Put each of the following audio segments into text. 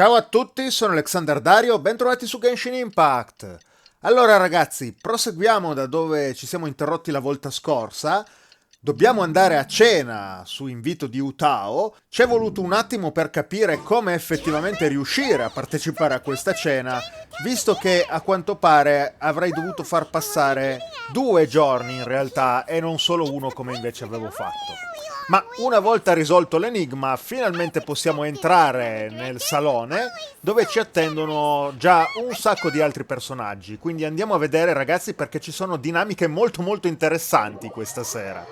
Ciao a tutti, sono alexanderdario, bentrovati su GENSHIN IMPACT. Allora ragazzi, proseguiamo da dove ci siamo interrotti la volta scorsa. Dobbiamo andare a cena su invito di Hu Tao. Ci è voluto un attimo per capire come effettivamente riuscire a partecipare a questa cena, visto che a quanto pare avrei dovuto far passare 2 giorni in realtà e non solo uno come invece avevo fatto. Ma una volta risolto l'enigma, finalmente possiamo entrare nel salone dove ci attendono già un sacco di altri personaggi. Quindi andiamo a vedere, ragazzi, perché ci sono dinamiche molto interessanti questa sera.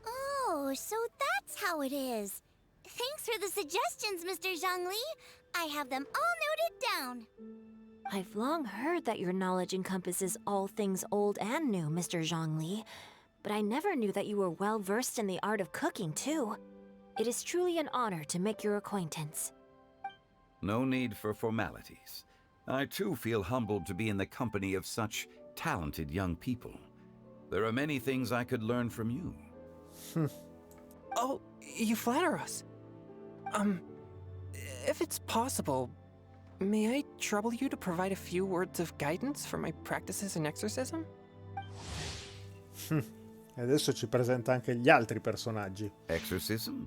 Oh, so that's how it is. Thanks for the suggestions, Mr. Zhongli. I have them all noted down. I've long heard that your knowledge encompasses all things old and new, Mr. Zhongli. But I never knew that you were well versed in the art of cooking, too. It is truly an honor to make your acquaintance. No need for formalities. I too feel humbled to be in the company of such talented young people. There are many things I could learn from you. Oh, you flatter us. If it's possible, may I trouble you to provide a few words of guidance for my practices in exorcism? E adesso ci presenta anche gli altri personaggi. Exorcism?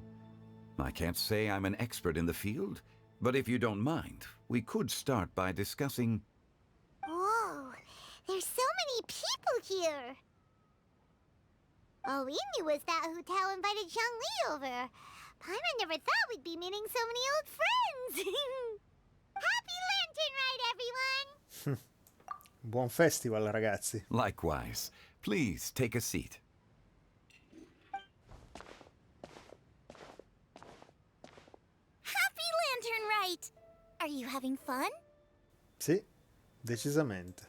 I can't say I'm an expert in the field, but if you don't mind, we could start by discussing... Whoa, there's so many people here. All we knew was that Hu Tao invited Zhongli over. Paimon never thought we'd be meeting so many old friends. Happy Lantern Ride, everyone! Buon festival, ragazzi. Likewise. Please take a seat. Happy Lantern Ride! Are you having fun? Sì, decisamente.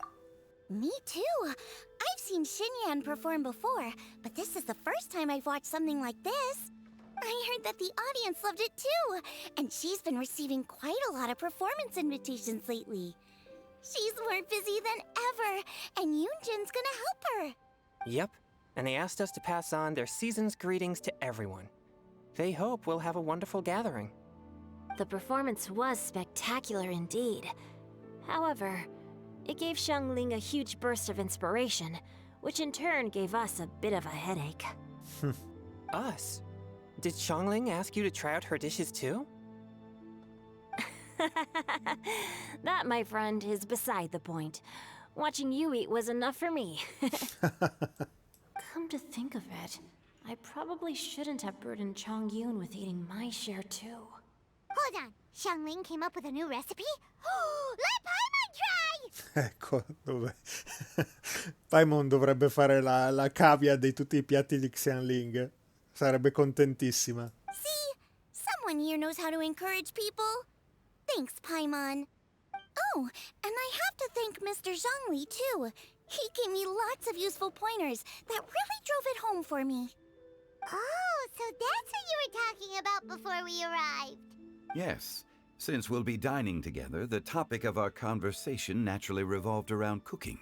Me too. I've seen Xinyan perform before, but this is the first time I've watched something like this. I heard that the audience loved it too, and she's been receiving quite a lot of performance invitations lately. She's more busy than ever, and Yoonjin's gonna help her. Yep, and they asked us to pass on their season's greetings to everyone. They hope we'll have a wonderful gathering. The performance was spectacular indeed. However, it gave Xiangling a huge burst of inspiration, which in turn gave us a bit of a headache. Us? Did Xiangling ask you to try out her dishes too? That, my friend, is beside the point. Watching you eat was enough for me. Come to think of it, I probably shouldn't have burdened Chongyun with eating my share too. Hold on, Xiangling came up with a new recipe? Let Paimon try! Ecco dove. Paimon dovrebbe fare la cavia di tutti I piatti di Xiangling. Sarebbe contentissima. See? Someone here knows how to encourage people. Thanks, Paimon. Oh, and I have to thank Mr. Zhongli, too. He gave me lots of useful pointers that really drove it home for me. Oh, so that's what you were talking about before we arrived. Yes. Since we'll be dining together, the topic of our conversation naturally revolved around cooking.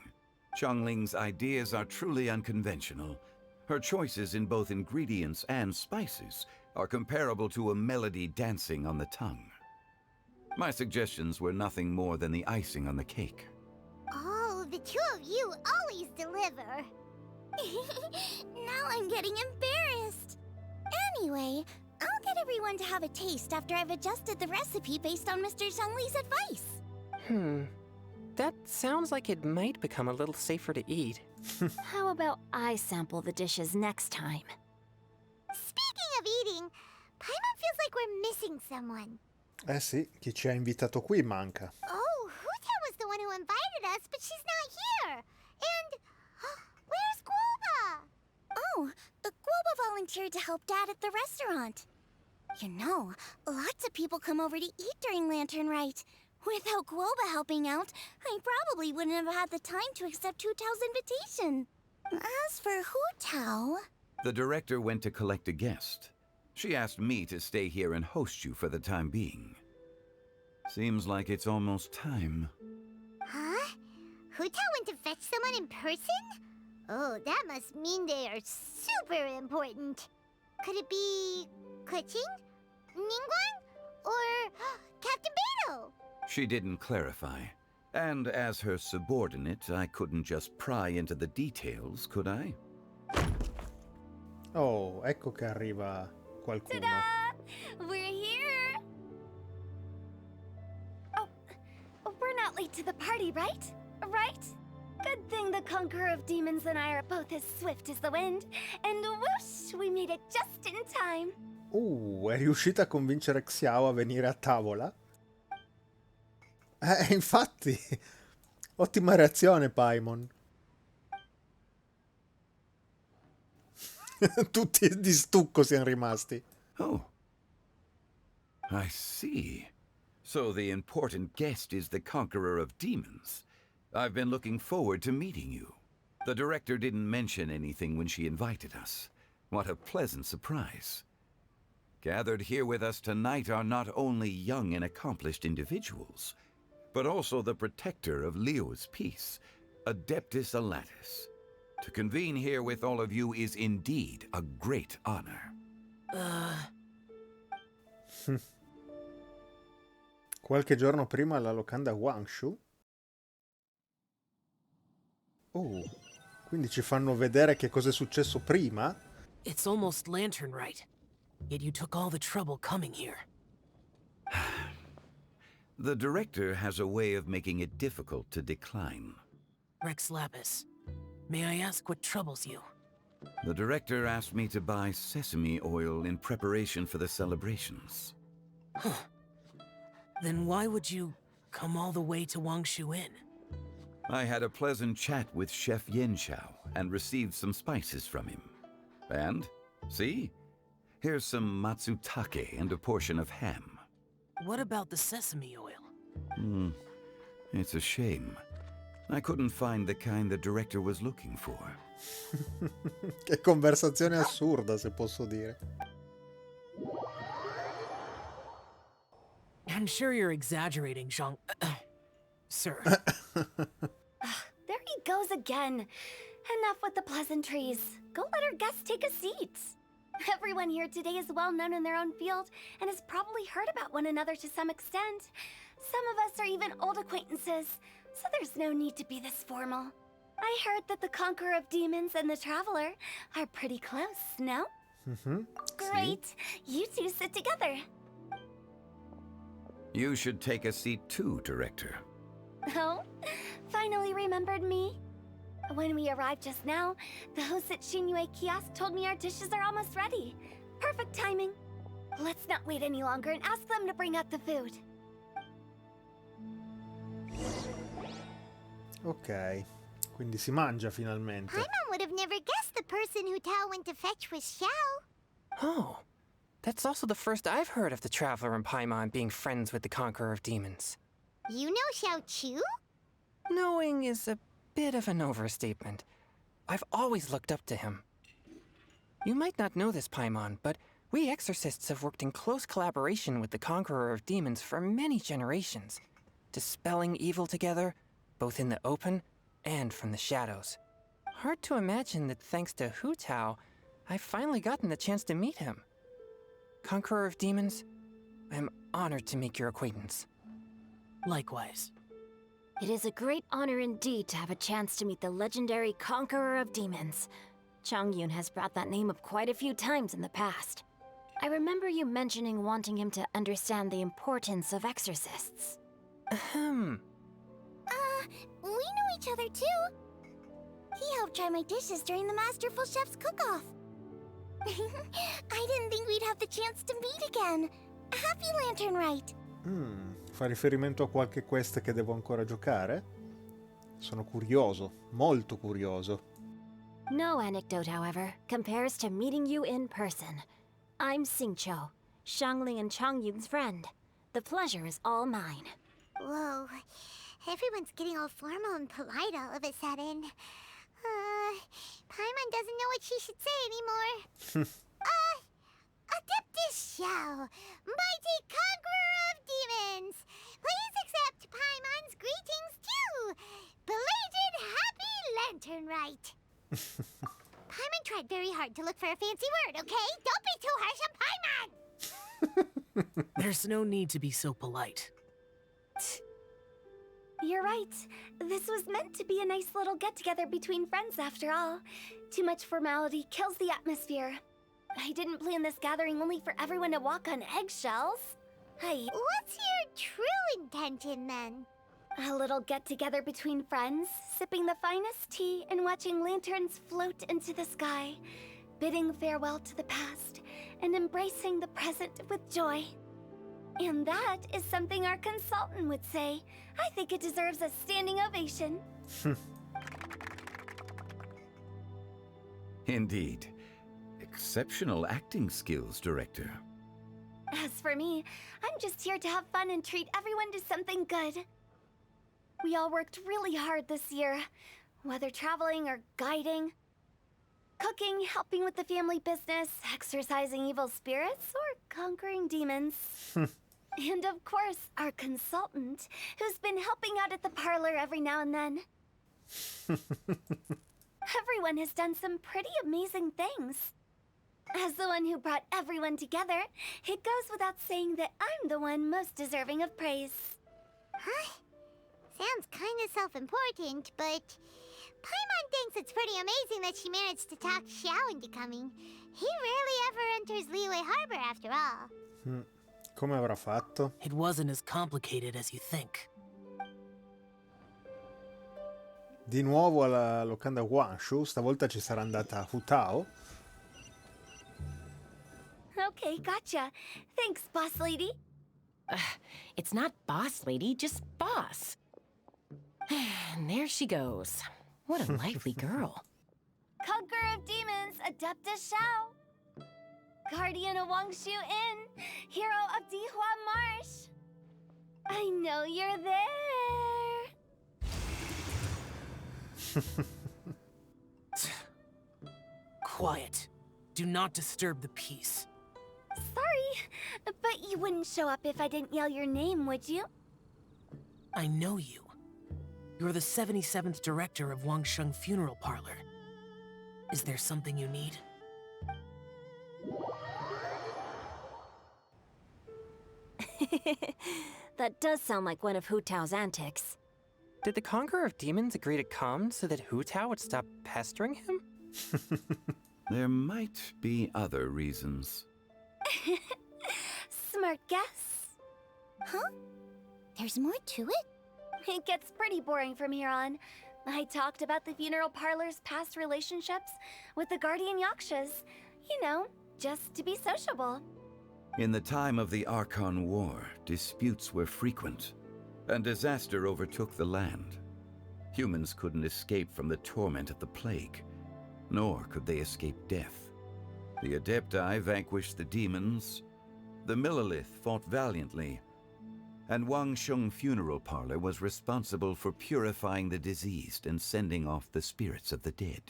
Xiangling's ideas are truly unconventional. Her choices in both ingredients and spices are comparable to a melody dancing on the tongue. My suggestions were nothing more than the icing on the cake. Oh, the two of you always deliver. Now I'm getting embarrassed. Anyway, I'll get everyone to have a taste after I've adjusted the recipe based on Mr. Zhongli's advice. That sounds like it might become a little safer to eat. How about I sample the dishes next time? Speaking of eating, Paimon feels like we're missing someone. Eh sì, chi ci ha invitato qui manca. Oh, Hu Tao was the one who invited us, but she's not here. And where's Guoba? Oh, Guoba volunteered to help Dad at the restaurant. You know, lots of people come over to eat during Lantern Rite. Without Guoba helping out, I probably wouldn't have had the time to accept Hu Tao's invitation. As for Hu Tao... The director went to collect a guest. She asked me to stay here and host you for the time being. Seems like it's almost time. Huh? Hu Tao went to fetch someone in person? Oh, that must mean they are super important. Could it be... Kuching? Ningguang? Or She didn't clarify. And as her subordinate, I couldn't just pry into the details, could I? Oh, ecco che arriva qualcuno. Ta-da! We're here! Oh, we're not late to the party, right? Right? Good thing the Conqueror of Demons and I are both as swift as the wind. And whoosh, we made it just in time. È riuscita a convincere Xiao a venire a tavola? Infatti, ottima reazione, Paimon. Tutti di stucco siamo rimasti. Oh. I see. So the important guest is the Conqueror of Demons. I've been looking forward to meeting you. The director didn't mention anything when she invited us. What a pleasant surprise. Gathered here with us tonight are not only young and accomplished individuals, but also the protector of Leo's peace, Adeptus Alatus. To convene here with all of you is indeed a great honor. Qualche giorno prima alla locanda Wangshu. Quindi ci fanno vedere che cosa è successo prima. It's almost lantern right. Yet you took all the trouble coming here. The director has a way of making it difficult to decline. Rex Lapis, may I ask what troubles you? The director asked me to buy sesame oil in preparation for the celebrations. Then why would you come all the way to Wangshu Inn? I had a pleasant chat with Chef Xiao and received some spices from him. And, see? Here's some matsutake and a portion of ham. What about the sesame oil? It's a shame. I couldn't find the kind the director was looking for. Che conversazione assurda, se posso dire. I'm sure you're exaggerating, Zhong... Sir. There he goes again. Enough with the pleasantries. Go let our guests take a seat. Everyone here today is well known in their own field and has probably heard about one another to some extent. Some of us are even old acquaintances, so there's no need to be this formal. I heard that the Conqueror of Demons and the Traveler are pretty close, no? Great. You two sit together. You should take a seat too, Director. Oh, finally remembered me? When we arrived just now, the host at Xinyue Kiosk told me our dishes are almost ready. Perfect timing. Let's not wait any longer and ask them to bring out the food. Ok, quindi si mangia finalmente. Paimon would have never guessed the person Hu Tao went to fetch was Xiao. Oh, that's also the first I've heard of the Traveler and Paimon being friends with the Conqueror of Demons. You know Xiao Chu? Knowing is a bit of an overstatement. I've always looked up to him. You might not know this, Paimon, but we exorcists have worked in close collaboration with the Conqueror of Demons for many generations, dispelling evil together, both in the open and from the shadows. Hard to imagine that thanks to Hu Tao, I've finally gotten the chance to meet him. Conqueror of Demons, I'm honored to make your acquaintance. Likewise. It is a great honor indeed to have a chance to meet the legendary Conqueror of Demons. Chongyun has brought that name up quite a few times in the past. I remember you mentioning wanting him to understand the importance of exorcists. Ahem. We know each other too. He helped try my dishes during the Masterful Chef's cook-off. I didn't think we'd have the chance to meet again. Happy Lantern Rite. Fa riferimento a qualche quest che devo ancora giocare? Sono curioso, molto curioso. No anecdote, however, compares to meeting you in person. I'm Xingqiu, Shangling and Chongyun's friend. The pleasure is all mine. Whoa. Everyone's getting all formal and polite all of a sudden. Paimon doesn't know what she should say anymore. Adeptus Xiao, mighty conqueror of demons, please accept Paimon's greetings too. Belated Happy Lantern Rite. Paimon tried very hard to look for a fancy word, okay? Don't be too harsh on Paimon! There's no need to be so polite. You're right. This was meant to be a nice little get-together between friends after all. Too much formality kills the atmosphere. I didn't plan this gathering only for everyone to walk on eggshells. What's your true intention, then? A little get-together between friends, sipping the finest tea and watching lanterns float into the sky, bidding farewell to the past and embracing the present with joy. And that is something our consultant would say. I think it deserves a standing ovation. Indeed. Exceptional acting skills, Director. As for me, I'm just here to have fun and treat everyone to something good. We all worked really hard this year, whether traveling or guiding, cooking, helping with the family business, exorcising evil spirits, or conquering demons. And of course, our consultant, who's been helping out at the parlor every now and then. Everyone has done some pretty amazing things. As the one who brought everyone together, it goes without saying that I'm the one most deserving of praise. Huh? Sounds kind of self-important, but Paimon thinks it's pretty amazing that she managed to talk Xiao into coming. He rarely ever enters Liyue Harbor after all. Come avrà fatto? It wasn't as complicated as you think. Di nuovo alla locanda Guanshu, stavolta ci sarà andata Hu Tao. Okay, gotcha. Thanks, boss lady. It's not boss lady, just boss. And there she goes. What a lively girl. Conqueror of demons, adept of Xiao. Guardian of Wangshu Inn, hero of Dihua Marsh. I know you're there. Quiet. Do not disturb the peace. Sorry, but you wouldn't show up if I didn't yell your name, would you? I know you. You're the 77th director of Wangsheng Funeral Parlor. Is there something you need? That does sound like one of Hu Tao's antics. Did the Conqueror of Demons agree to come so that Hu Tao would stop pestering him? There might be other reasons. Smart guess. Huh? There's more to it? It gets pretty boring from here on. I talked about the funeral parlor's past relationships with the guardian yakshas. You know, just to be sociable. In the time of the Archon War, disputes were frequent, and disaster overtook the land. Humans couldn't escape from the torment of the plague, nor could they escape death. The Adepti vanquished the demons, the Millelith fought valiantly, and Wangsheng Funeral Parlor was responsible for purifying the diseased and sending off the spirits of the dead.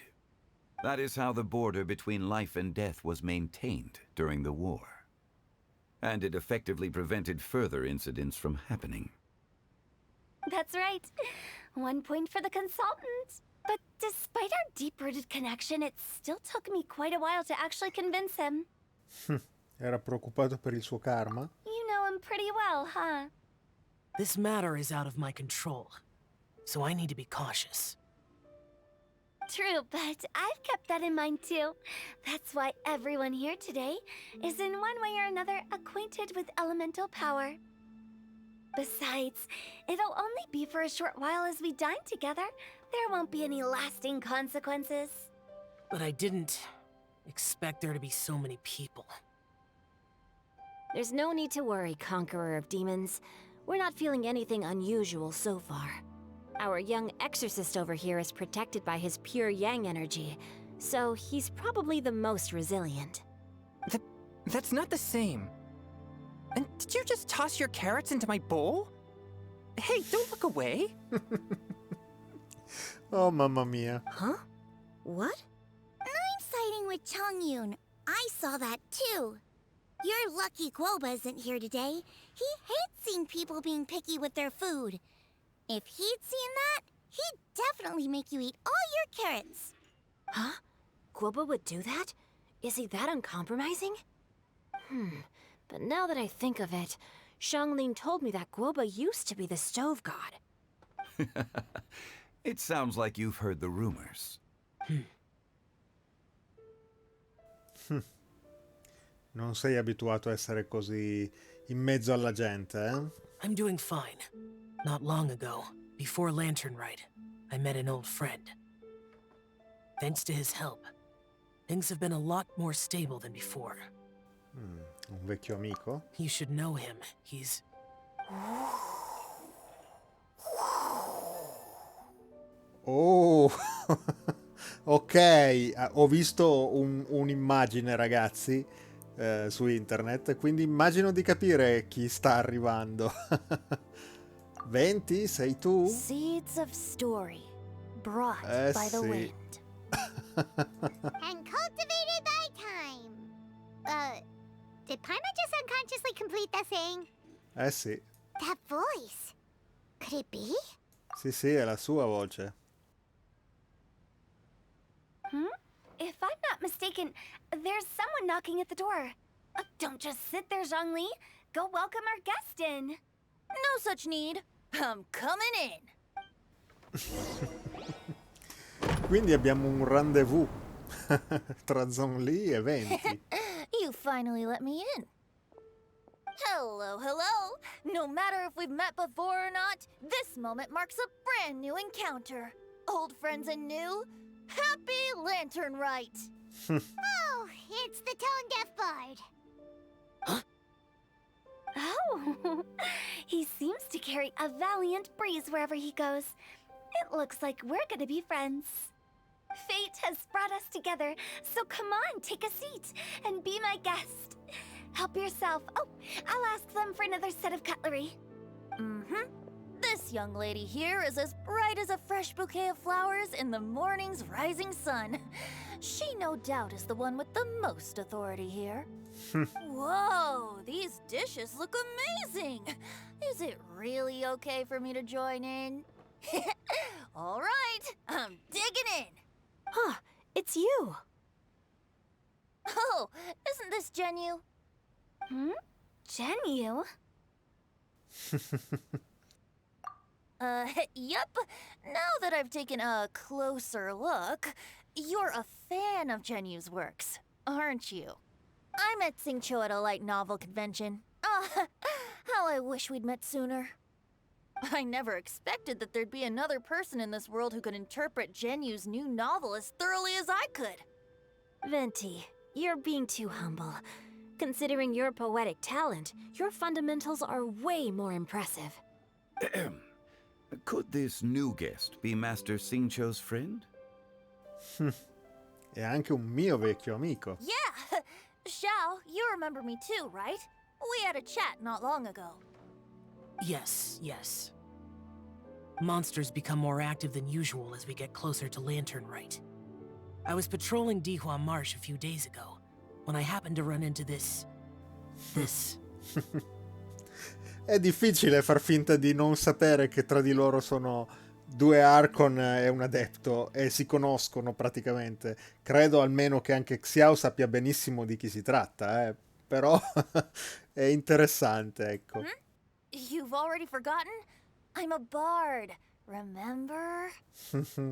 That is how the border between life and death was maintained during the war. And it effectively prevented further incidents from happening. That's right. 1 point for the consultant. But despite our deep-rooted connection, it still took me quite a while to actually convince him. Era preoccupato per il suo karma? You know him pretty well, huh? This matter is out of my control, so I need to be cautious. True, but I've kept that in mind too. That's why everyone here today is in one way or another acquainted with elemental power. Besides, it'll only be for a short while as we dine together. There won't be any lasting consequences. But I didn't expect there to be so many people. There's no need to worry, Conqueror of Demons. We're not feeling anything unusual so far. Our young exorcist over here is protected by his pure yang energy, so he's probably the most resilient. That's not the same. And did you just toss your carrots into my bowl? Hey, don't look away. Oh, mamma mia. Huh? What? I'm siding with Chongyun. I saw that too. Your lucky Guoba isn't here today. He hates seeing people being picky with their food. If he'd seen that, he'd definitely make you eat all your carrots. Huh? Guoba would do that? Is he that uncompromising? But now that I think of it, Xiangling told me that Guoba used to be the stove god. It sounds like you've heard the rumors. Non sei abituato a essere così in mezzo alla gente, eh? I'm doing fine. Not long ago, before Lantern Rite, I met an old friend. Thanks to his help, things have been a lot more stable than before. Un vecchio amico? You should know him. He's... Oh, ok, ho visto un'immagine, ragazzi, su internet, quindi immagino di capire chi sta arrivando. Venti, sei tu? Seeds of story, brought by the sì. wind. And cultivated by time. Did Paimon just unconsciously complete the thing? Sì. That voice. Could it be? Sì, è la sua voce. If I'm not mistaken, there's someone knocking at the door. Don't just sit there, Zhongli. Go welcome our guest in. No such need. I'm coming in. Quindi abbiamo un rendezvous tra Zhongli e Venti. You finally let me in. Hello, hello. No matter if we've met before or not, this moment marks a brand new encounter. Old friends and new. Happy Lantern Rite. Oh, it's the tone-deaf bard. Oh, he seems to carry a valiant breeze wherever he goes. It looks like we're gonna be friends. Fate has brought us together, so come on, take a seat and be my guest. Help yourself. Oh, I'll ask them for another set of cutlery. This young lady here is as bright as a fresh bouquet of flowers in the morning's rising sun. She no doubt is the one with the most authority here. Whoa, these dishes look amazing. Is it really okay for me to join in? All right, I'm digging in. Huh, it's you. Oh, isn't this Genyu? Genyu? Yep. Now that I've taken a closer look, you're a fan of Genyu's works, aren't you? I met Xingqiu at a light novel convention. How I wish we'd met sooner. I never expected that there'd be another person in this world who could interpret Genyu's new novel as thoroughly as I could. Venti, you're being too humble. Considering your poetic talent, your fundamentals are way more impressive. Could this new guest be Master Xingqiu's friend? È anche un mio vecchio amico. Yeah! Xiao, you remember me too, right? We had a chat not long ago. Yes. Monsters become more active than usual as we get closer to Lantern Rite. I was patrolling Dihua Marsh a few days ago, when I happened to run into this... È difficile far finta di non sapere che tra di loro sono due Archon e un adepto e si conoscono praticamente. Credo almeno che anche Xiao sappia benissimo di chi si tratta, però è interessante, ecco. You've already forgotten? I'm a bard, remember?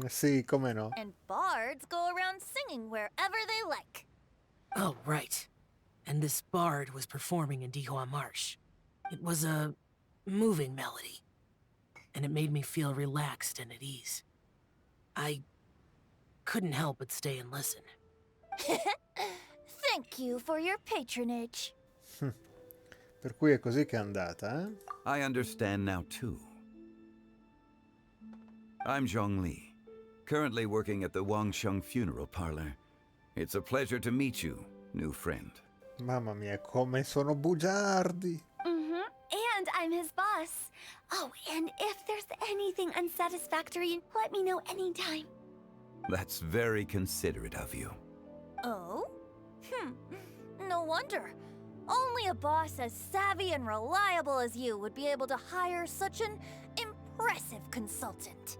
Sì, come no. And bards go around singing wherever they like. Oh, right. And this bard was performing in Dihua Marsh. It was a moving melody, and it made me feel relaxed and at ease. I couldn't help but stay and listen. Thank you for your patronage. Per cui è così che è andata, eh? I understand now too. I'm Zhongli, currently working at the Wangsheng Funeral Parlor. It's a pleasure to meet you, new friend. Mamma mia, come sono bugiardi! And I'm his boss. Oh, and if there's anything unsatisfactory, let me know anytime. That's very considerate of you. Oh? No wonder. Only a boss as savvy and reliable as you would be able to hire such an impressive consultant.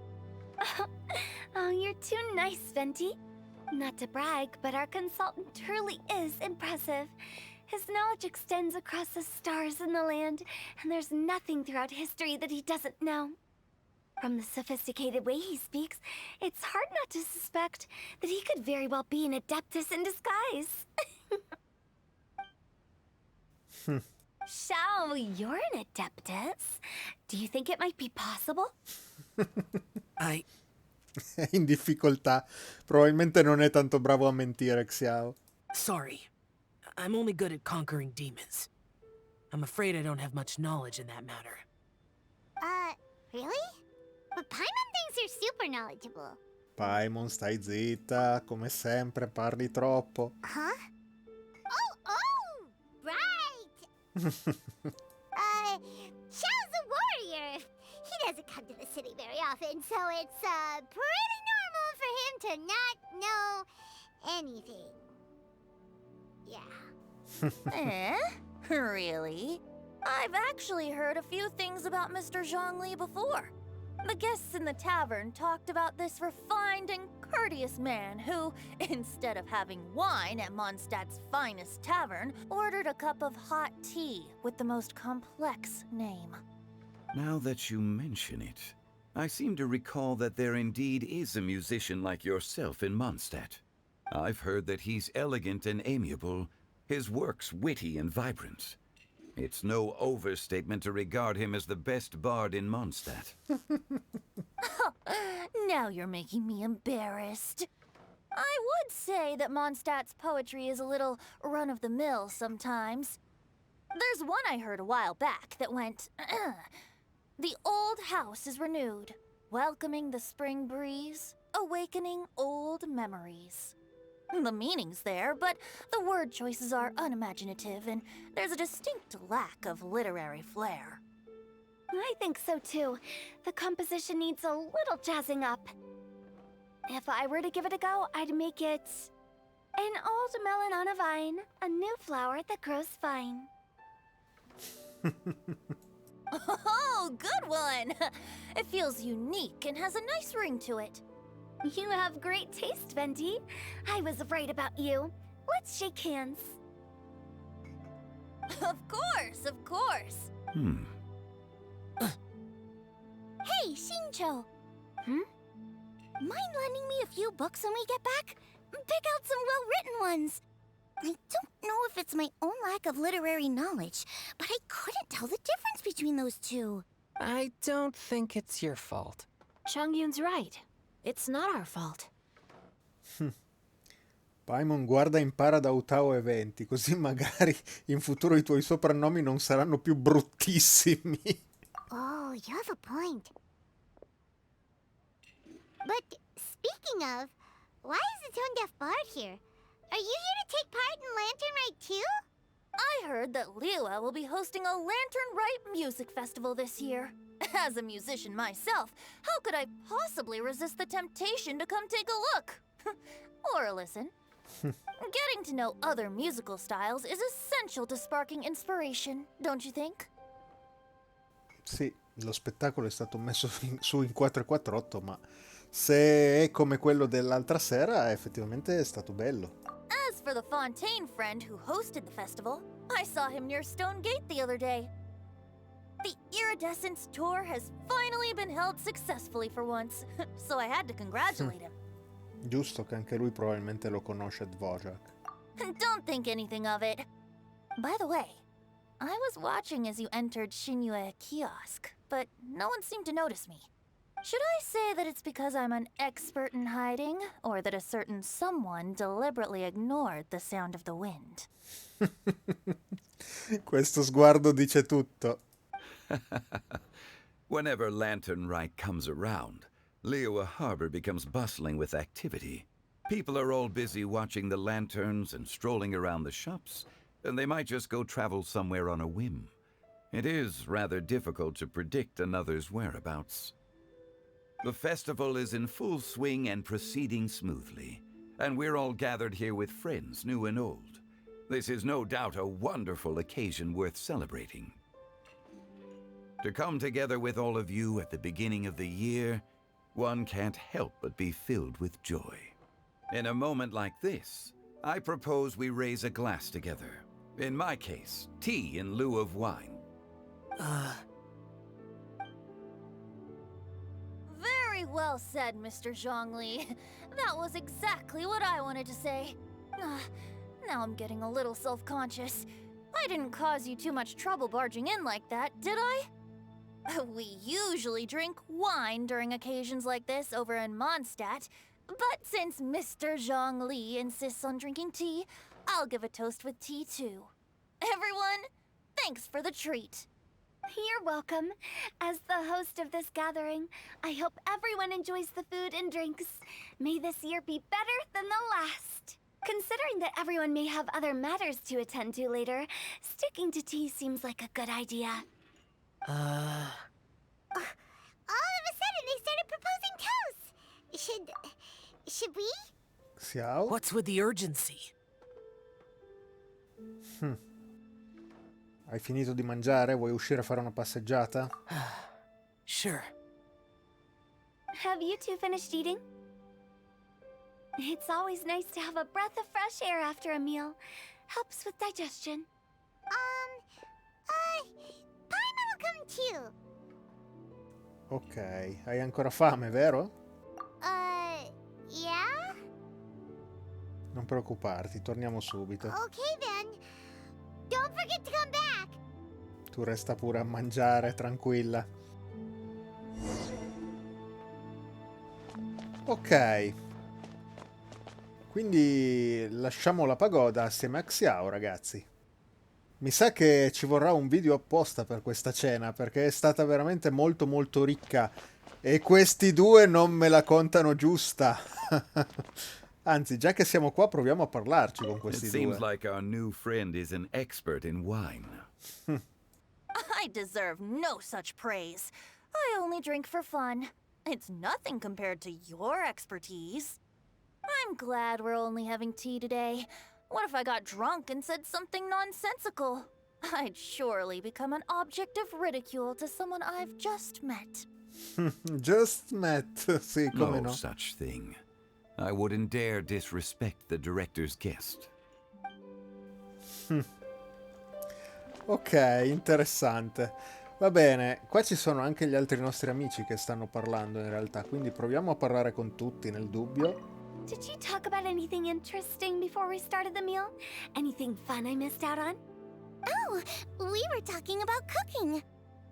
Oh, you're too nice, Venti. Not to brag, but our consultant truly is impressive. His knowledge extends across the stars and the land, and there's nothing throughout history that he doesn't know. From the sophisticated way he speaks, it's hard not to suspect that he could very well be an adeptus in disguise. Xiao, you're an adeptus. Do you think it might be possible? I... È in difficoltà. Probabilmente non è tanto bravo a mentire, Xiao. Sorry. I'm only good at conquering demons. I'm afraid I don't have much knowledge in that matter. Really? But Paimon thinks you're super knowledgeable. Paimon, stai zitta. Come sempre, parli troppo. Huh? Oh, right! Xiao's a warrior. He doesn't come to the city very often, so it's, pretty normal for him to not know anything. Yeah. Really? I've actually heard a few things about Mr. Zhongli before. The guests in the tavern talked about this refined and courteous man who, instead of having wine at Mondstadt's finest tavern, ordered a cup of hot tea with the most complex name. Now that you mention it, I seem to recall that there indeed is a musician like yourself in Mondstadt. I've heard that he's elegant and amiable, his works witty and vibrant. It's no overstatement to regard him as the best bard in Mondstadt. Now you're making me embarrassed. I would say that Mondstadt's poetry is a little run-of-the-mill sometimes. There's one I heard a while back that went, "The old house is renewed, welcoming the spring breeze, awakening old memories." The meaning's there, but the word choices are unimaginative, and there's a distinct lack of literary flair. I think so too. The composition needs a little jazzing up. If I were to give it a go, I'd make it an old melon on a vine, a new flower that grows fine. Oh, good one! It feels unique and has a nice ring to it. You have great taste, Venti. I was right about you. Let's shake hands. Of course. Hey, Xingqiu. Mind lending me a few books when we get back? Pick out some well-written ones. I don't know if it's my own lack of literary knowledge, but I couldn't tell the difference between those two. I don't think it's your fault. Changyun's right. It's not our fault. Paimon, guarda e impara da Hu Tao e Venti, così magari in futuro i tuoi soprannomi non saranno più bruttissimi. Oh, you have a point. But speaking of, why is the tone-deaf bard here? Are you here to take part in Lantern Rite too? I heard that Liua will be hosting a Lantern Rite music festival this year. As a musician myself, how could I possibly resist the temptation to come take a look? Or listen. Getting to know other musical styles is essential to sparking inspiration, don't you think? Sì, lo spettacolo è stato messo su in 448, ma se è come quello dell'altra sera, effettivamente è stato bello. As for the Fontaine friend who hosted the festival, I saw him near Stone Gate the other day. The Iridescence tour has finally been held successfully for once, so I had to congratulate him. Giusto che anche lui probabilmente lo conosce Dvorak. Don't think anything of it. By the way, I was watching as you entered Xinyue kiosk, but no one seemed to notice me. Should I say that it's because I'm an expert in hiding, or that a certain someone deliberately ignored the sound of the wind? Questo sguardo dice tutto. Whenever Lantern Rite comes around, Liua Harbor becomes bustling with activity. People are all busy watching the lanterns and strolling around the shops, and they might just go travel somewhere on a whim. It is rather difficult to predict another's whereabouts. The festival is in full swing and proceeding smoothly, and we're all gathered here with friends, new and old. This is no doubt a wonderful occasion worth celebrating. To come together with all of you at the beginning of the year, one can't help but be filled with joy. In a moment like this, I propose we raise a glass together, In my case, tea in lieu of wine. Very well said, Mr. Zhongli. That was exactly what I wanted to say. Now I'm getting a little self-conscious. I didn't cause you too much trouble barging in like that, did I? We usually drink wine during occasions like this over in Mondstadt, but since Mr. Zhongli insists on drinking tea, I'll give a toast with tea too. Everyone, thanks for the treat. You're welcome. As the host of this gathering, I hope everyone enjoys the food and drinks. May this year be better than the last. Considering that everyone may have other matters to attend to later, sticking to tea seems like a good idea. All of a sudden, they started proposing toasts. Should we? Xiao? What's with the urgency? Hai finito di mangiare? Vuoi uscire a fare una passeggiata? Sure. Have you two finished eating? It's always nice to have a breath of fresh air after a meal. Helps with digestion. Paimon will come too. Ok, hai ancora fame, vero? Yeah? Non preoccuparti, torniamo subito. Okay then. Don't forget to come back. Tu resta pure a mangiare, tranquilla. Ok. Quindi lasciamo la pagoda assieme a Xiao, ragazzi. Mi sa che ci vorrà un video apposta per questa cena, perché è stata veramente molto molto ricca. E questi due non me la contano giusta. Anzi, già che siamo qua, proviamo a parlarci con It questi seems due. like our new friend is an expert in wine. I deserve no such praise. I only drink for fun. It's nothing compared to your expertise. I'm glad we're only having tea today. What if I got drunk and said something nonsensical? I'd surely become an object of ridicule to someone I've just met. Just met, sì, come No no. such thing. I wouldn't dare disrespect the director's guest. Ok, interessante. Va bene, qua ci sono anche gli altri nostri amici che stanno parlando in realtà, quindi proviamo a parlare con tutti nel dubbio. Did you talk about anything interesting before we started the meal? Anything fun I missed out on? Oh, we were talking about cooking.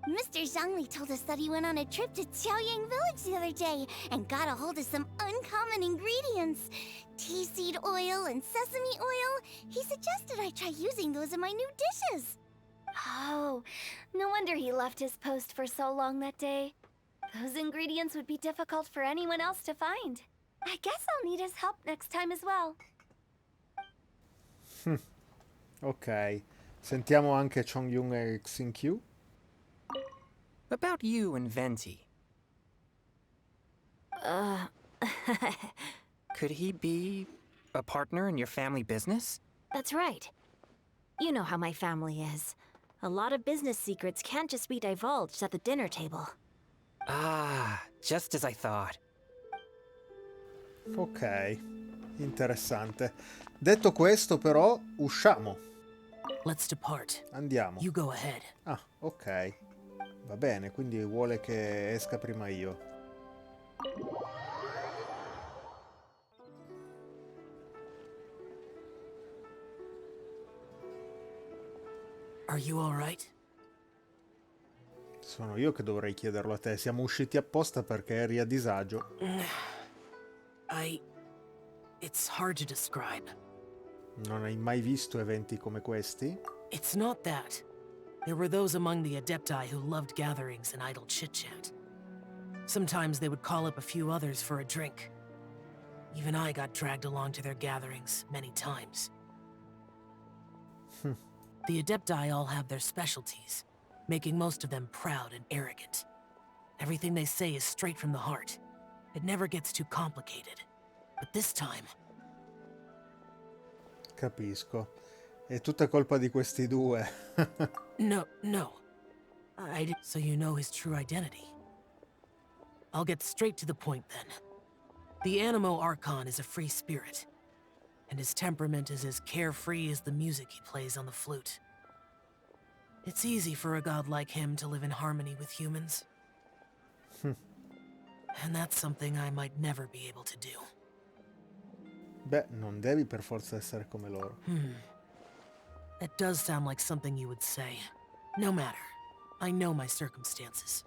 Mr. Zhongli told us that he went on a trip to Xiaoyang village the other day and got a hold of some uncommon ingredients. Tea seed oil and sesame oil. He suggested I try using those in my new dishes. Oh, no wonder he left his post for so long that day. Those ingredients would be difficult for anyone else to find. I guess I'll need his help next time as well. Ok, sentiamo anche Chongyun e Xinkyu. About you and Venti. Could he be a partner in your family business? That's right. You know how my family is. A lot of business secrets can't just be divulged at the dinner table. Ah, just as I thought. Ok, interessante. Detto questo però, usciamo. Let's depart. Andiamo. You go ahead. Ah, ok. Va bene, quindi vuole che esca prima io. Are you all right? Sono io che dovrei chiederlo a te. Siamo usciti apposta perché eri a disagio. It's hard to describe. Non hai mai visto eventi come questi? It's not that. There were those among the Adepti who loved gatherings and idle chit-chat. Sometimes they would call up a few others for a drink. Even I got dragged along to their gatherings many times. The Adepti all have their specialties, making most of them proud and arrogant. Everything they say is straight from the heart. It never gets too complicated. But this time... Capisco. È tutta colpa di questi due. No. So you know his true identity. I'll get straight to the point then. The Animo Archon is a free spirit. and his temperament is as carefree as the music he plays on the flute. It's easy for a god like him to live in harmony with humans. And that's something I might never be able to do. Beh, non devi per forza essere come loro. That does sound like something you would say. No matter. I know my circumstances.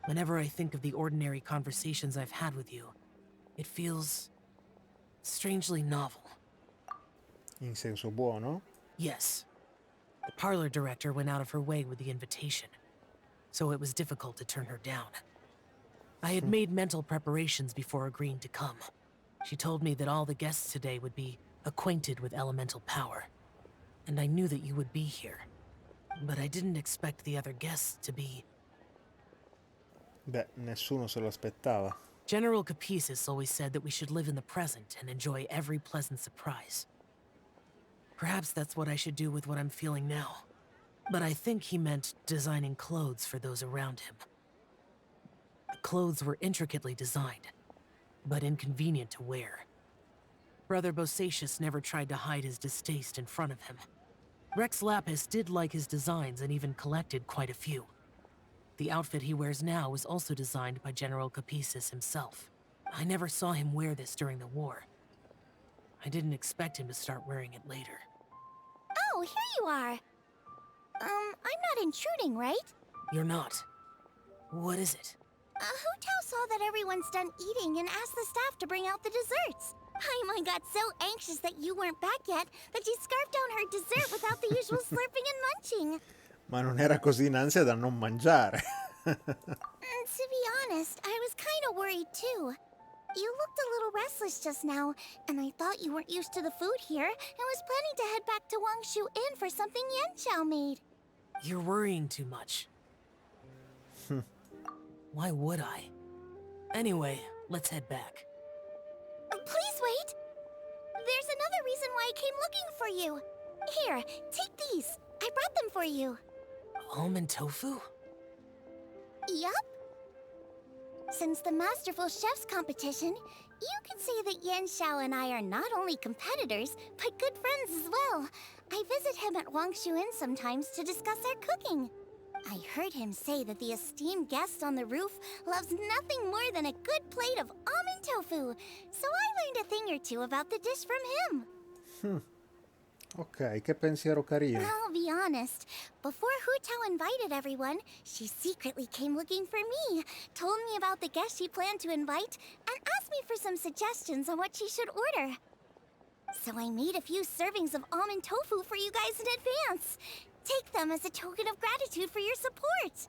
Whenever I think of the ordinary conversations I've had with you, it feels strangely novel. In senso buono? Yes. The parlor director went out of her way with the invitation, so it was difficult to turn her down. I had made mental preparations before agreeing to come. She told me that all the guests today would be acquainted with elemental power, and I knew that you would be here. But I didn't expect the other guests to be... Beh, nessuno se lo aspettava. General Capisis always said that we should live in the present and enjoy every pleasant surprise. Perhaps that's what I should do with what I'm feeling now. But I think he meant designing clothes for those around him. The clothes were intricately designed, but inconvenient to wear. Brother Bosacius never tried to hide his distaste in front of him. Rex Lapis did like his designs and even collected quite a few. The outfit he wears now was also designed by General Capisis himself. I never saw him wear this during the war. I didn't expect him to start wearing it later. Oh, here you are. I'm not intruding, right? You're not. What is it? Hu Tao saw that everyone's done eating and asked the staff to bring out the desserts. Paimon got so anxious that you weren't back yet that she scarfed down her dessert without the usual slurping and munching. Ma non era così in ansia da non mangiare. To be honest, I was kind of worried too. You looked a little restless just now, and I thought you weren't used to the food here and was planning to head back to Wangshu Inn for something Xiao made. You're worrying too much. Why would I? Anyway, let's head back. Please wait! There's another reason why I came looking for you. Here, take these. I brought them for you. Almond tofu? Yup. Since the Masterful Chef's competition, you could say that Xiao and I are not only competitors, but good friends as well. I visit him at Wangshu Inn sometimes to discuss our cooking. I heard him say that the esteemed guest on the roof loves nothing more than a good plate of almond tofu, so I learned a thing or two about the dish from him. Ok, che pensiero carino. I'll be honest. Before Hu Tao invited everyone, she secretly came looking for me, told me about the guests she planned to invite, and asked me for some suggestions on what she should order. So I made a few servings of almond tofu for you guys in advance. Take them as a token of gratitude for your support.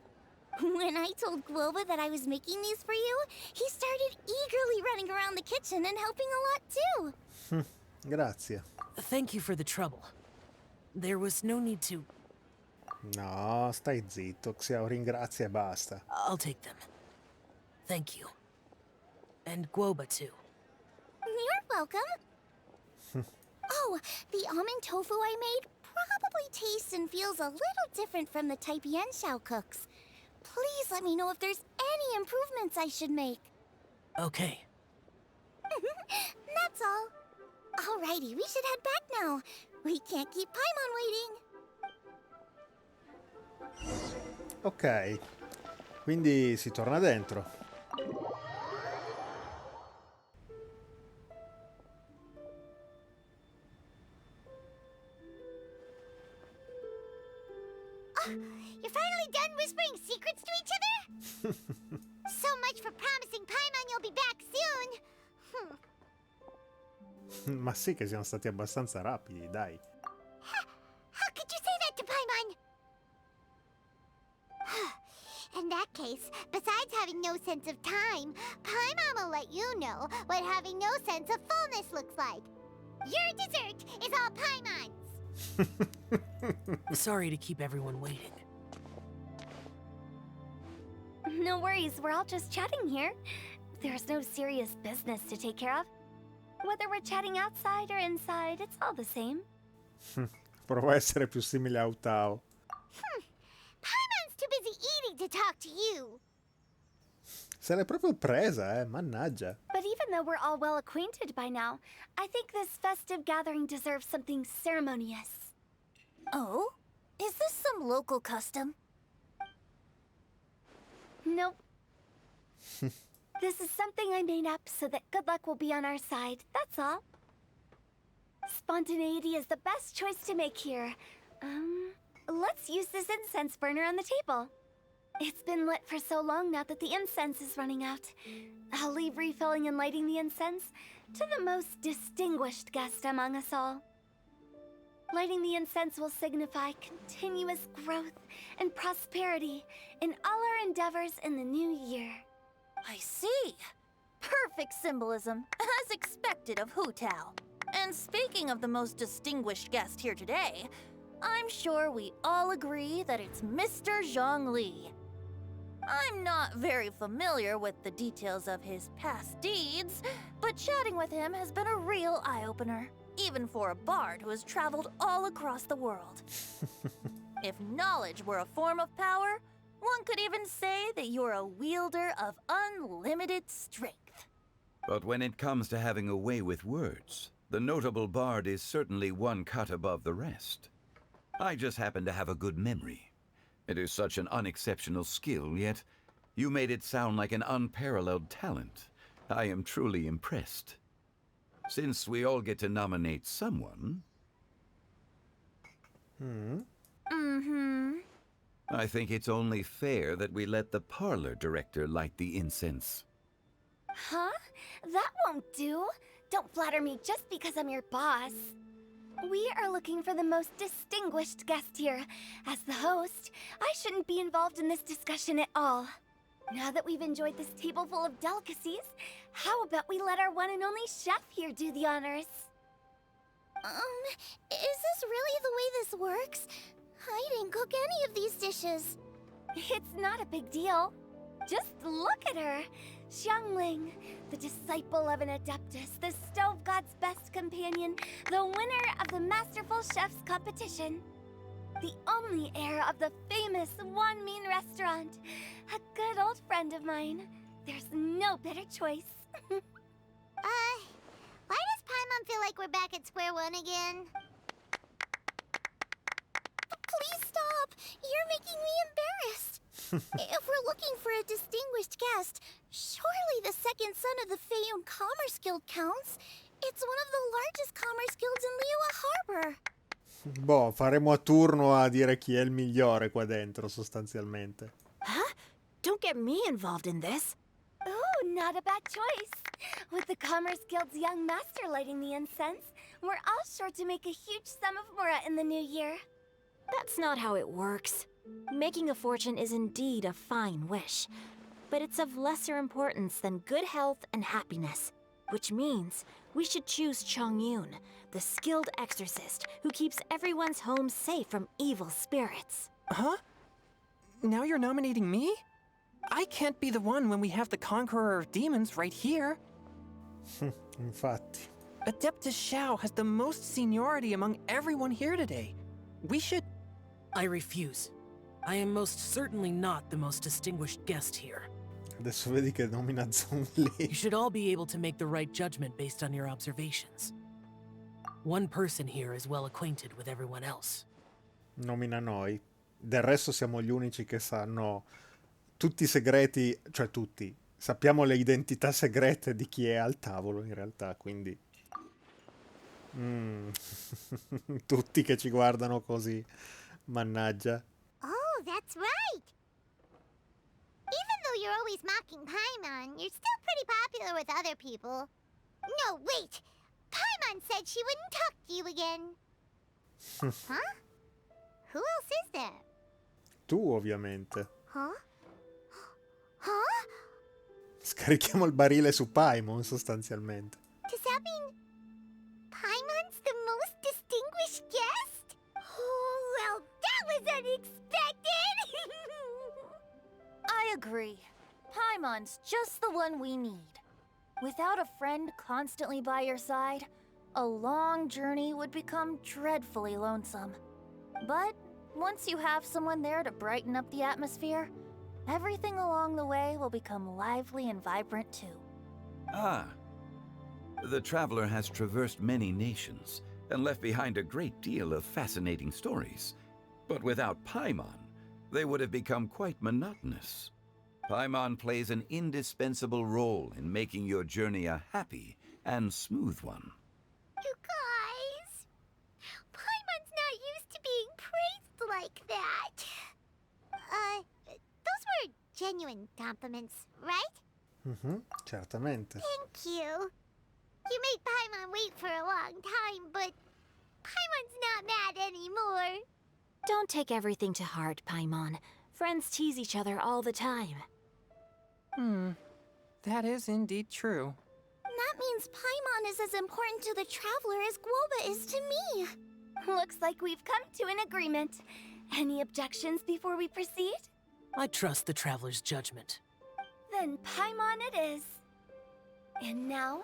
When I told Guoba that I was making these for you, he started eagerly running around the kitchen and helping a lot too. Grazie. Thank you for the trouble. There was no need to... No, stai zitto, Xiao, ringrazia e basta. I'll take them. Thank you. And Guoba too. You're welcome. Oh, the almond tofu I made probably tastes and feels a little different from the type Xiao cooks. Please let me know if there's any improvements I should make. Okay. That's all. Alrighty, we should head back now. We can't keep Paimon waiting. Ok, quindi si torna dentro. You're finally done whispering secrets to each other? So much for promising Paimon you'll be back soon. Ma sì che siamo stati abbastanza rapidi, dai. How could you say that to Paimon? In that case, besides having no sense of time, Paimon will let you know what having no sense of fullness looks like. Your dessert is all Paimon's. Sorry to keep everyone waiting. No worries, we're all just chatting here. There's no serious business to take care of. Whether we're chatting outside or inside, it's all the same. Provo a essere più simile a Hu Tao. Paimon's too busy eating to talk to you. Se l'è proprio presa, mannaggia. But even though we're all well acquainted by now, I think this festive gathering deserves something ceremonious. Oh? Is this some local custom? Nope. This is something I made up so that good luck will be on our side, that's all. Spontaneity is the best choice to make here. Let's use this incense burner on the table. It's been lit for so long now that the incense is running out. I'll leave refilling and lighting the incense to the most distinguished guest among us all. Lighting the incense will signify continuous growth and prosperity in all our endeavors in the new year. I see. Perfect symbolism, as expected of Hu Tao. And speaking of the most distinguished guest here today, I'm sure we all agree that it's Mr. Zhongli. I'm not very familiar with the details of his past deeds, but chatting with him has been a real eye-opener, even for a bard who has traveled all across the world. If knowledge were a form of power, one could even say that you're a wielder of unlimited strength. But when it comes to having a way with words, the notable bard is certainly one cut above the rest. I just happen to have a good memory. It is such an unexceptional skill, yet you made it sound like an unparalleled talent. I am truly impressed. Since we all get to nominate someone... I think it's only fair that we let the parlor director light the incense. Huh? That won't do. Don't flatter me just because I'm your boss. We are looking for the most distinguished guest here. As the host, I shouldn't be involved in this discussion at all. Now that we've enjoyed this table full of delicacies, how about we let our one and only chef here do the honors? Is this really the way this works? I didn't cook any of these dishes. It's not a big deal. Just look at her. Xiangling, the disciple of an adeptus, the stove god's best companion, the winner of the Masterful Chef's competition. The only heir of the famous One Mean restaurant. A good old friend of mine. There's no better choice. Why does Paimon feel like we're back at square one again? Please stop! You're making me embarrassed. If we're looking for a distinguished guest, surely the second son of the Feiyun Commerce Guild counts. It's one of the largest commerce guilds in Liyue Harbor. Boh, faremo a turno a dire chi è il migliore qua dentro, sostanzialmente. Huh? Don't get me involved in this. Ooh, not a bad choice. With the Commerce Guild's young master lighting the incense, we're all sure to make a huge sum of mura in the new year. That's not how it works. Making a fortune is indeed a fine wish, but it's of lesser importance than good health and happiness, which means we should choose Chongyun, the skilled exorcist who keeps everyone's home safe from evil spirits. Huh? Now you're nominating me? I can't be the one when we have the conqueror of demons right here. Infatti. Adeptus Xiao has the most seniority among everyone here today. We should... I refuse. I am most certainly not the most distinguished guest here. Adesso vedi che nomina Zhongli. You should all be able to make the right judgment based on your observations. One person here is well acquainted with everyone else. Nomina noi. Del resto siamo gli unici che sanno tutti i segreti, cioè tutti. Sappiamo le identità segrete di chi è al tavolo in realtà, quindi... Tutti che ci guardano così. Mannaggia. Oh, that's right. Even though you're always mocking Paimon, you're still pretty popular with other people. No, wait! Paimon said she wouldn't talk to you again. Huh? Who else is there? Tu, ovviamente. Huh? Huh? Scarichiamo il barile su Paimon, sostanzialmente. Does that mean Paimon's the most distinguished guest? Oh, well, that was unexpected! I agree. Paimon's just the one we need. Without a friend constantly by your side, a long journey would become dreadfully lonesome. But once you have someone there to brighten up the atmosphere, Everything along the way will become lively and vibrant too. Ah. The traveler has traversed many nations and left behind a great deal of fascinating stories. But without Paimon, they would have become quite monotonous. Paimon plays an indispensable role in making your journey a happy and smooth one. You guys, Paimon's not used to being praised like that. Those were genuine compliments, right? Certamente. Thank you. You made Paimon wait for a long time, but Paimon's not mad anymore. Don't take everything to heart, Paimon. Friends tease each other all the time. That is indeed true. That means Paimon is as important to the traveler as Guoba is to me. Looks like we've come to an agreement. Any objections before we proceed? I trust the traveler's judgment. Then Paimon it is. And now,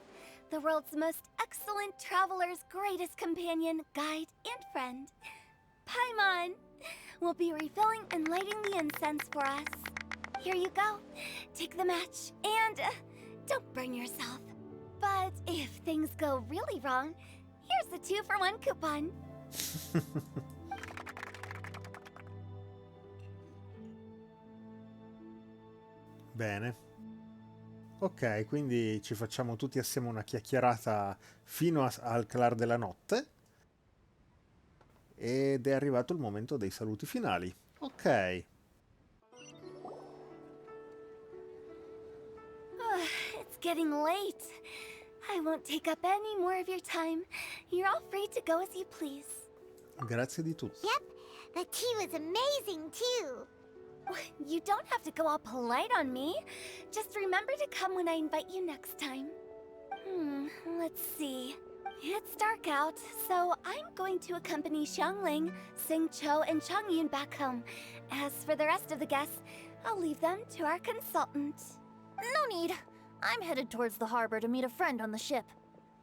the world's most excellent traveler's greatest companion, guide, and friend, Paimon, will be refilling and lighting the incense for us. Here you go. Take the match, and don't burn yourself. But if things go really wrong, here's the 2-for-1 coupon. Bene. Ok, quindi ci facciamo tutti assieme una chiacchierata fino al calar della notte. Ed è arrivato il momento dei saluti finali. Ok. It's getting late. I won't take up any more of your time. You're all free to go as you please. Grazie di tutto. Yep, the tea was amazing too. You don't have to go all polite on me. Just remember to come when I invite you next time. Let's see. It's dark out, so I'm going to accompany Xiangling, Xingqiu, and Changyun back home. As for the rest of the guests, I'll leave them to our consultant. No need. I'm headed towards the harbor to meet a friend on the ship.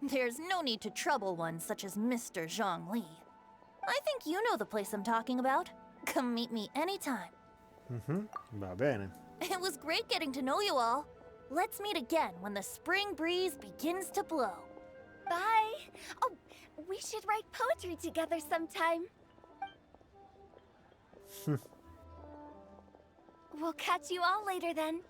There's no need to trouble one such as Mr. Zhongli. I think you know the place I'm talking about. Come meet me anytime. Va bene. It was great getting to know you all. Let's meet again when the spring breeze begins to blow. Bye. Oh, we should write poetry together sometime. We'll catch you all later then.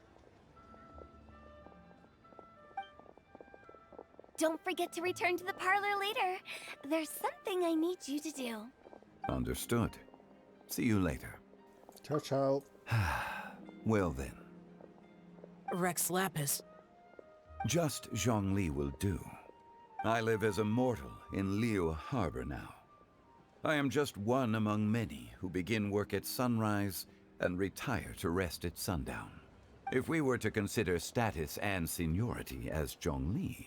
Don't forget to return to the parlor later. There's something I need you to do. Understood. See you later. Ciao ciao. Well then, Rex Lapis. just Zhongli will do. I live as a mortal in Liu Harbor now. I am just one among many who begin work at sunrise and retire to rest at sundown. If we were to consider status and seniority as Zhongli,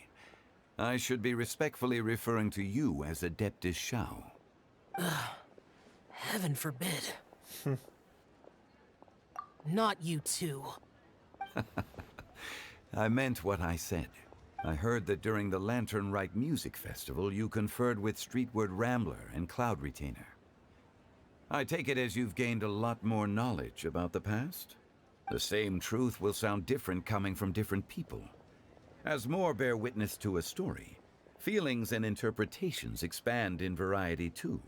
I should be respectfully referring to you as Adeptus Xiao. Heaven forbid. Not you too. I meant what I said. I heard that during the Lanterne Rite Music Festival, you conferred with Streetward Rambler and Cloud Retainer. I take it as you've gained a lot more knowledge about the past? The same truth will sound different coming from different people. As more bear witness to a story, feelings and interpretations expand in variety too.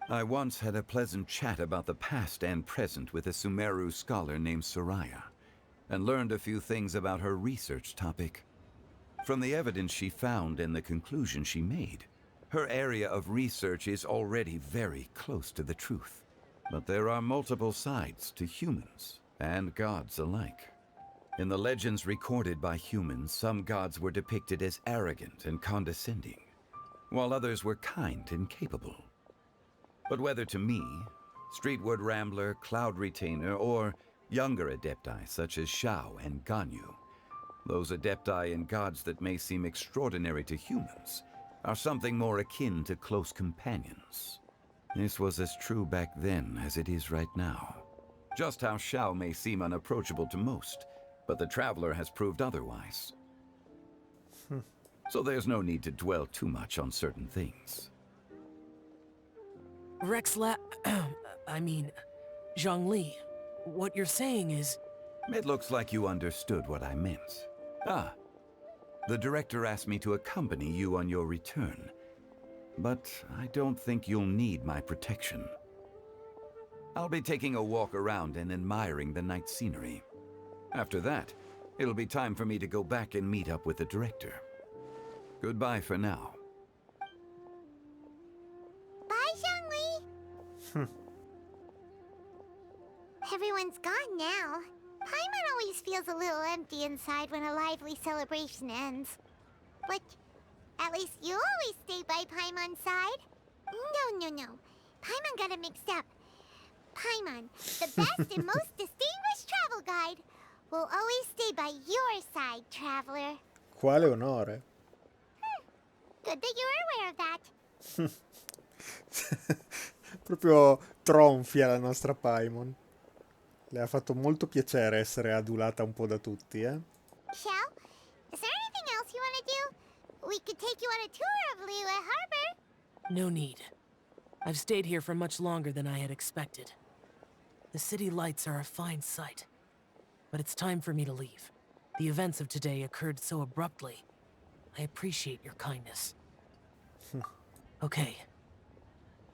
I once had a pleasant chat about the past and present with a Sumeru scholar named Soraya, and learned a few things about her research topic. From the evidence she found and the conclusion she made, her area of research is already very close to the truth. But there are multiple sides to humans and gods alike. In the legends recorded by humans, some gods were depicted as arrogant and condescending, while others were kind and capable. But whether to me, Streetward Rambler, Cloud Retainer, or younger adepti such as Xiao and Ganyu, those adepti and gods that may seem extraordinary to humans are something more akin to close companions. This was as true back then as it is right now. Just how Xiao may seem unapproachable to most, but the traveler has proved otherwise. So there's no need to dwell too much on certain things. I mean, Zhongli. what you're saying is... It looks like you understood what I meant. Ah, the director asked me to accompany you on your return. But I don't think you'll need my protection. I'll be taking a walk around and admiring the night scenery. After that, it'll be time for me to go back and meet up with the director. Goodbye for now. Bye, Zhongli. Everyone's gone now. Paimon always feels a little empty inside when a lively celebration ends. But at least you always stay by Paimon's side. No. Paimon got it mixed up. Paimon, the best and most distinguished travel guide, will always stay by your side, traveler. Quale onore. Good that you're aware of that. Proprio tronfia la nostra Paimon. Le ha fatto molto piacere essere adulata un po' da tutti, eh? Xiao, is there anything else you want to do? We could take you on a tour of Liyue Harbor. No need. I've stayed here for much longer than I had expected. The city lights are a fine sight. But it's time for me to leave. The events of today occurred so abruptly. I appreciate your kindness. Okay.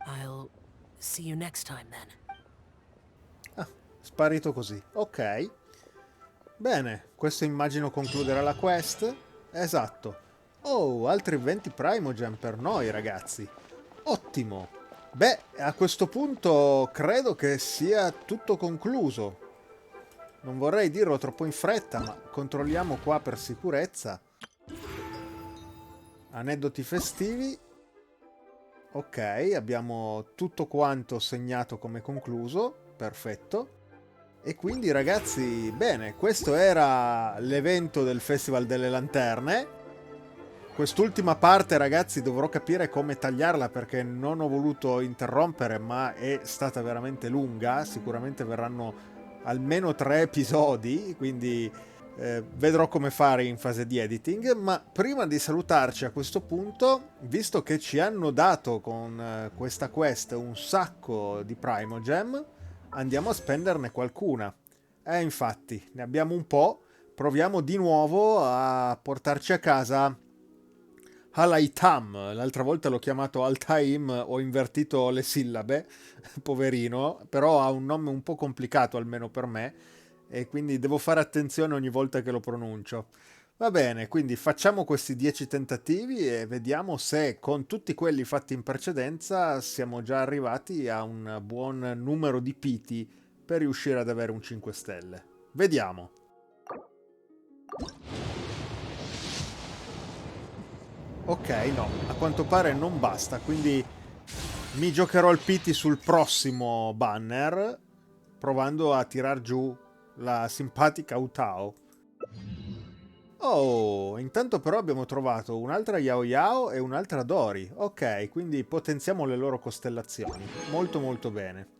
I'll see you next time then. Sparito così. Ok. Bene, questo immagino concluderà la quest. Esatto. Oh, altri 20 Primogen per noi, ragazzi. Ottimo. Beh, a questo punto credo che sia tutto concluso. Non vorrei dirlo troppo in fretta, ma controlliamo qua per sicurezza. Aneddoti festivi. Ok, abbiamo tutto quanto segnato come concluso. Perfetto. E quindi ragazzi, bene, questo era l'evento del Festival delle Lanterne. Quest'ultima parte ragazzi dovrò capire come tagliarla perché non ho voluto interrompere, ma è stata veramente lunga. Sicuramente verranno almeno 3 episodi, quindi vedrò come fare in fase di editing. Ma prima di salutarci a questo punto, visto che ci hanno dato con questa quest un sacco di Primogem, andiamo a spenderne qualcuna. Infatti, ne abbiamo un po'. Proviamo di nuovo a portarci a casa Alaitam. L'altra volta l'ho chiamato Altaim, ho invertito le sillabe, poverino, però ha un nome un po' complicato almeno per me e quindi devo fare attenzione ogni volta che lo pronuncio. Va bene, quindi facciamo questi 10 tentativi e vediamo se con tutti quelli fatti in precedenza siamo già arrivati a un buon numero di piti per riuscire ad avere un 5 stelle. Vediamo. Ok, no, a quanto pare non basta, quindi mi giocherò il piti sul prossimo banner provando a tirar giù la simpatica Hu Tao. Oh, intanto però abbiamo trovato un'altra Yao Yao e un'altra Dori. Ok, quindi potenziamo le loro costellazioni. Molto molto bene.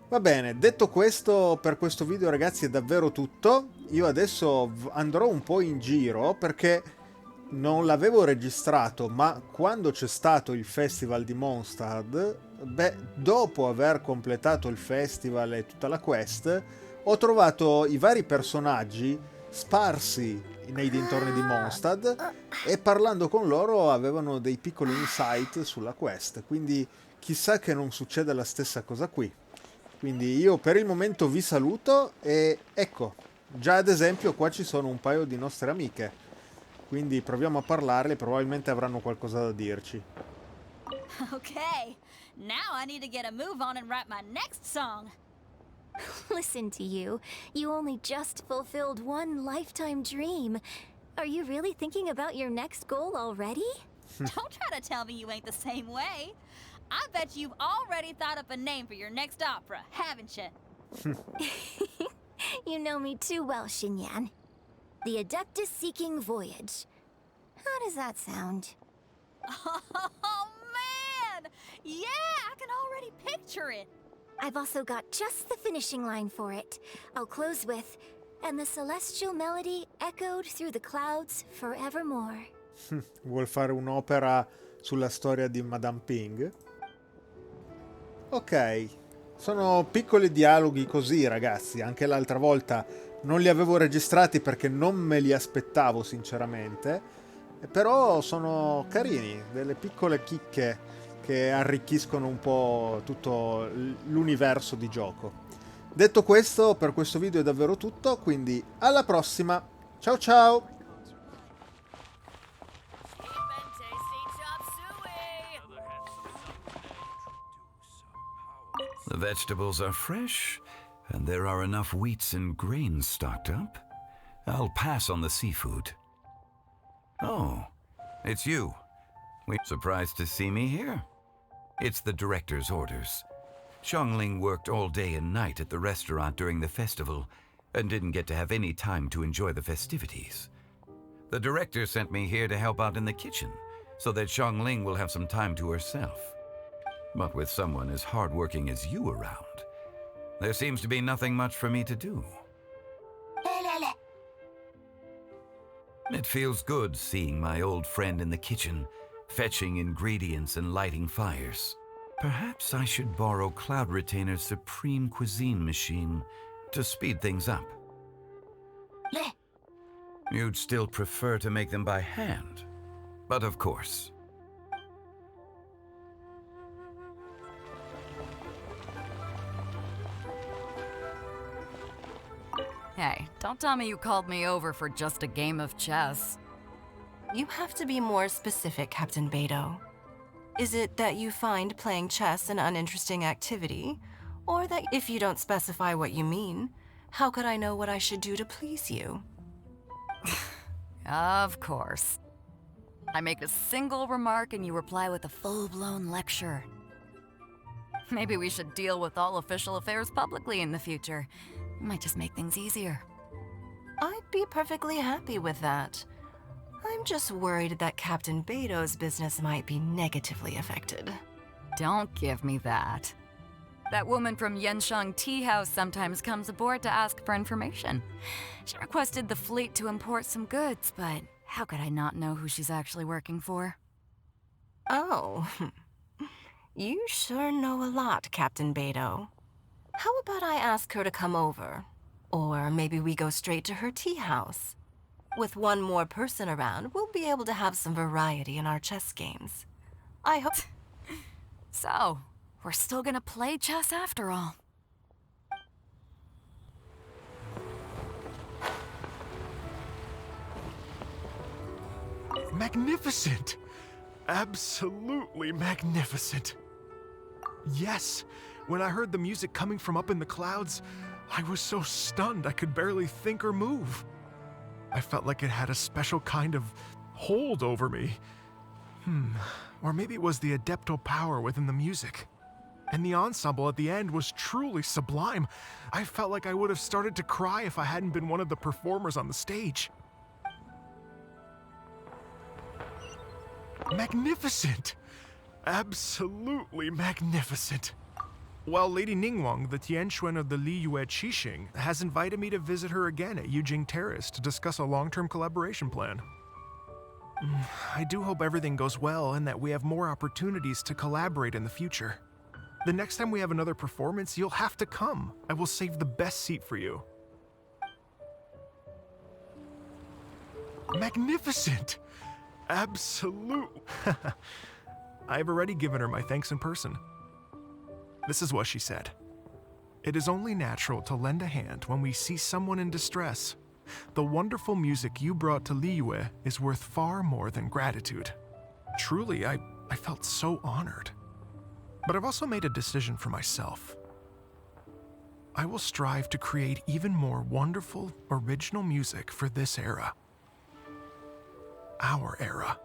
Va bene, detto questo, per questo video ragazzi è davvero tutto. Io adesso andrò un po' in giro perché non l'avevo registrato, ma quando c'è stato il festival di Mondstadt, beh, dopo aver completato il festival e tutta la quest, ho trovato i vari personaggi sparsi nei dintorni di Mondstadt e parlando con loro avevano dei piccoli insight sulla quest, quindi chissà che non succeda la stessa cosa qui. Quindi io per il momento vi saluto e ecco, già ad esempio qua ci sono un paio di nostre amiche, quindi proviamo a parlarle, probabilmente avranno qualcosa da dirci. Okay, now I need to get a move on and write my next song. Listen to you. You only just fulfilled one lifetime dream. Are you really thinking about your next goal already? Don't try to tell me you ain't the same way. I bet you've already thought up a name for your next opera, haven't you? You know me too well, Xinyan. The Adeptus-Seeking Voyage. How does that sound? Oh, man! Yeah, I can already picture it. I've also got just the finishing line for it. I'll close with, and the celestial melody echoed through the clouds forevermore. Vuol fare un'opera sulla storia di Madame Ping? Ok, Sono piccoli dialoghi così, ragazzi. Anche l'altra volta non li avevo registrati perché non me li aspettavo, sinceramente. Però sono carini, delle piccole chicche che arricchiscono un po' tutto l'universo di gioco. Detto questo, per questo video è davvero tutto, quindi alla prossima. Ciao ciao! The vegetables are fresh, and there are enough wheats and grains stocked up. I'll pass on the seafood. Oh, it's you. Surprised to see me here? It's the director's orders. Zhongli worked all day and night at the restaurant during the festival and didn't get to have any time to enjoy the festivities. The director sent me here to help out in the kitchen so that Zhongli will have some time to herself. But with someone as hardworking as you around, there seems to be nothing much for me to do. It feels good seeing my old friend in the kitchen, fetching ingredients and lighting fires. Perhaps I should borrow Cloud Retainer's Supreme Cuisine machine to speed things up. You'd still prefer to make them by hand, but of course. Hey, don't tell me you called me over for just a game of chess. You have to be more specific, Captain Beto. Is it that you find playing chess an uninteresting activity? Or that if you don't specify what you mean, how could I know what I should do to please you? Of course. I make a single remark and you reply with a full-blown lecture. Maybe we should deal with all official affairs publicly in the future. It might just make things easier. I'd be perfectly happy with that. I'm just worried that Captain Beto's business might be negatively affected. Don't give me that. That woman from Yenshang Tea House sometimes comes aboard to ask for information. She requested the fleet to import some goods, but how could I not know who she's actually working for? Oh, you sure know a lot, Captain Beto. How about I ask her to come over? Or maybe we go straight to her tea house. With one more person around, we'll be able to have some variety in our chess games. I hope... So, we're still gonna play chess after all. Magnificent! Absolutely magnificent! Yes, when I heard the music coming from up in the clouds, I was so stunned I could barely think or move. I felt like it had a special kind of hold over me. Or maybe it was the adeptal power within the music. And the ensemble at the end was truly sublime. I felt like I would have started to cry if I hadn't been one of the performers on the stage. Magnificent! Absolutely magnificent! Well, Lady Ningguang, the Tianquan of the Liyue Qixing, has invited me to visit her again at Yujing Terrace to discuss a long-term collaboration plan. I do hope everything goes well and that we have more opportunities to collaborate in the future. The next time we have another performance, you'll have to come. I will save the best seat for you. Magnificent! Absolute! I've already given her my thanks in person. This is what she said. It is only natural to lend a hand when we see someone in distress. The wonderful music you brought to Liyue is worth far more than gratitude. Truly, I felt so honored. But I've also made a decision for myself. I will strive to create even more wonderful, original music for this era. Our era.